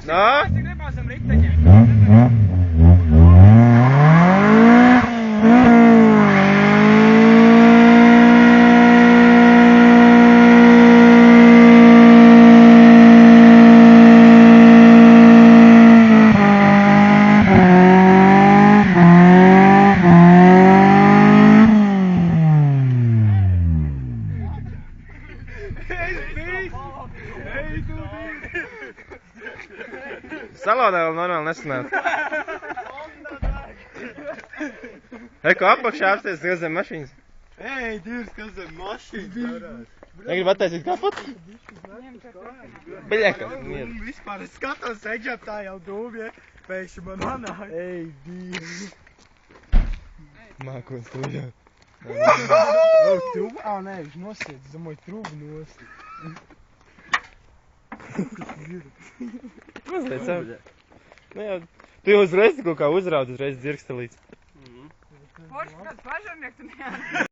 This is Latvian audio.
Nā? Gribāsim rikteņiem. Salādā vēl normāli nesanāca. Eko apakšā apsties, kas zem mašīnas. Ej, Dievs, kas zem mašīnas? Negrib attaisīt kapotu? Beļaka. Un vispār es skatos, eģap tā jau dūmie, pēkšņi man manāja. Ej, Dievs. Mākons tuļā. Trubu? Ā, nē, viņš nosiet, es domāju, trubu nost. Mazliet savu. Nu jā, tu jau uzreiz kaut kā uzraud, uzreiz dzirkstelīts. Forši kāds pažarnieks un jā.